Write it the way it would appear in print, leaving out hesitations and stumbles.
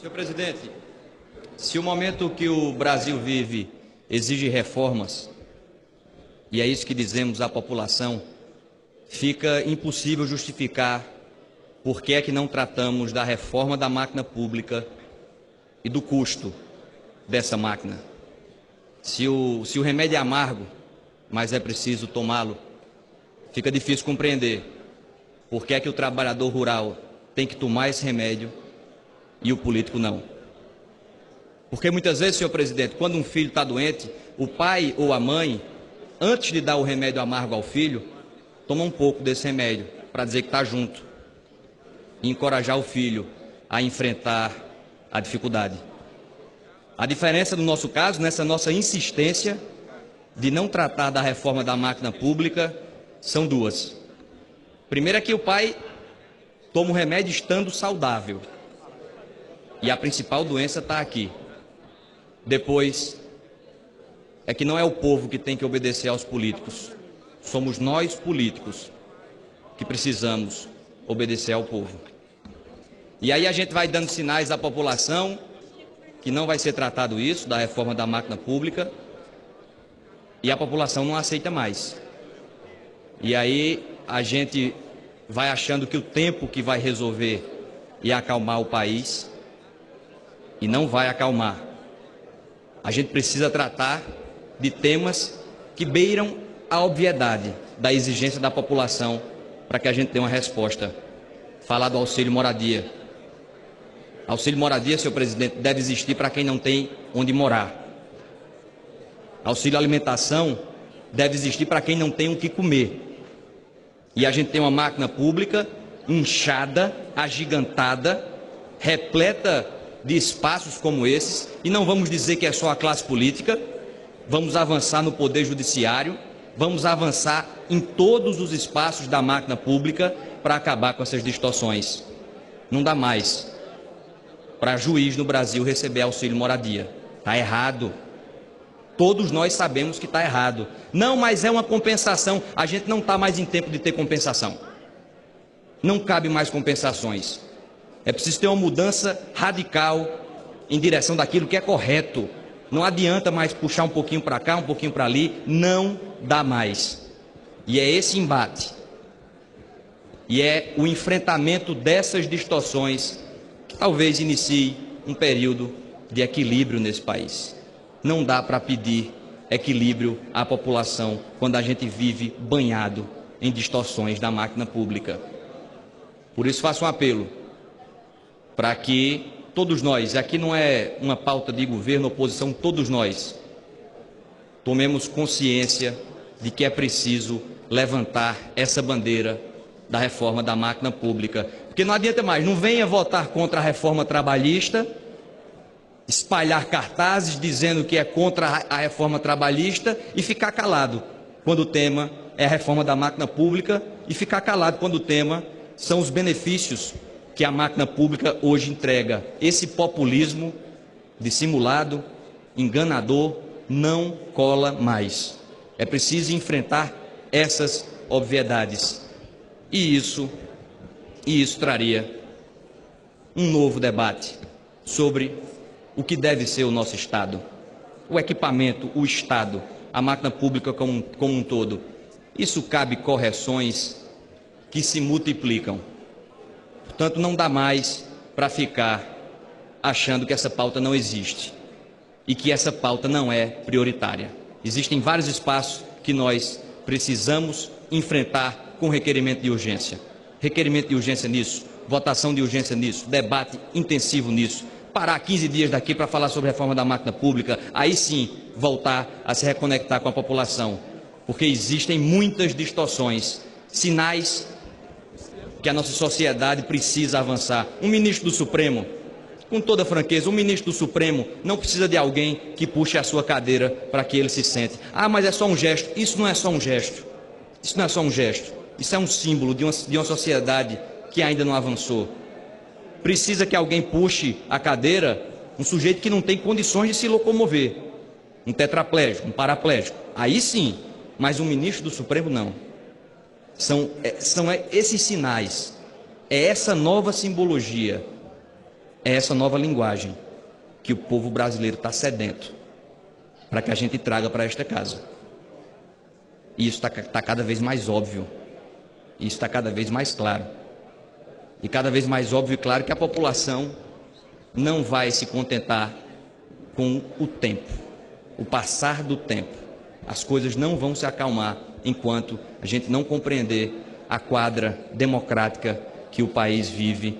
Senhor presidente, se o momento que o Brasil vive exige reformas, e é isso que dizemos à população, fica impossível justificar por que é que não tratamos da reforma da máquina pública e do custo dessa máquina. Se o remédio é amargo, mas é preciso tomá-lo, fica difícil compreender por que é que o trabalhador rural tem que tomar esse remédio e o político não. Porque muitas vezes, senhor presidente, quando um filho está doente, o pai ou a mãe, antes de dar o remédio amargo ao filho, toma um pouco desse remédio para dizer que está junto e encorajar o filho a enfrentar a dificuldade. A diferença no nosso caso, nessa nossa insistência de não tratar da reforma da máquina pública, são duas. Primeiro é que o pai toma o remédio estando saudável. E a principal doença está aqui. Depois, é que não é o povo que tem que obedecer aos políticos. Somos nós, políticos, que precisamos obedecer ao povo. E aí a gente vai dando sinais à população que não vai ser tratado isso, da reforma da máquina pública, e a população não aceita mais. E aí a gente vai achando que o tempo que vai resolver e acalmar o país, e não vai acalmar. A gente precisa tratar de temas que beiram a obviedade da exigência da população para que a gente dê uma resposta. Falar do auxílio moradia. Auxílio moradia, senhor presidente, deve existir para quem não tem onde morar. Auxílio alimentação deve existir para quem não tem o que comer. E a gente tem uma máquina pública inchada, agigantada, repleta de espaços como esses, e não vamos dizer que é só a classe política, vamos avançar no poder judiciário, vamos avançar em todos os espaços da máquina pública para acabar com essas distorções. Não dá mais para juiz no Brasil receber auxílio moradia. Está errado. Todos nós sabemos que está errado. Não, mas é uma compensação. A gente não está mais em tempo de ter compensação. Não cabe mais compensações. É preciso ter uma mudança radical em direção daquilo que é correto. Não adianta mais puxar um pouquinho para cá, um pouquinho para ali. Não dá mais. E é esse embate. E é o enfrentamento dessas distorções que talvez inicie um período de equilíbrio nesse país. Não dá para pedir equilíbrio à população quando a gente vive banhado em distorções da máquina pública. Por isso faço um apelo para que todos nós, aqui não é uma pauta de governo, oposição, todos nós tomemos consciência de que é preciso levantar essa bandeira da reforma da máquina pública. Porque não adianta mais, não venha votar contra a reforma trabalhista, espalhar cartazes dizendo que é contra a reforma trabalhista e ficar calado quando o tema é a reforma da máquina pública e ficar calado quando o tema são os benefícios que a máquina pública hoje entrega. Esse populismo dissimulado, enganador, não cola mais. É preciso enfrentar essas obviedades. E isso traria um novo debate sobre o que deve ser o nosso Estado. O equipamento, o Estado, a máquina pública como um todo. Isso cabe correções que se multiplicam. Portanto, não dá mais para ficar achando que essa pauta não existe e que essa pauta não é prioritária. Existem vários espaços que nós precisamos enfrentar com requerimento de urgência. Requerimento de urgência nisso, votação de urgência nisso, debate intensivo nisso. Parar 15 dias daqui para falar sobre a reforma da máquina pública, aí sim voltar a se reconectar com a população. Porque existem muitas distorções, sinais que a nossa sociedade precisa avançar. Um ministro do Supremo, com toda franqueza, um ministro do Supremo não precisa de alguém que puxe a sua cadeira para que ele se sente. Ah, mas é só um gesto. Isso não é só um gesto. Isso não é só um gesto. Isso é um símbolo de uma sociedade que ainda não avançou. Precisa que alguém puxe a cadeira, um sujeito que não tem condições de se locomover. Um tetraplégico, um paraplégico. Aí sim, mas um ministro do Supremo não. São esses sinais, é essa nova simbologia É essa nova linguagem que o povo brasileiro está sedento para que a gente traga para esta casa. E isso está cada vez mais óbvio. Isso está cada vez mais claro. E cada vez mais óbvio e claro que a população não vai se contentar com o tempo, o passar do tempo. As coisas não vão se acalmar enquanto a gente não compreender a quadra democrática que o país vive.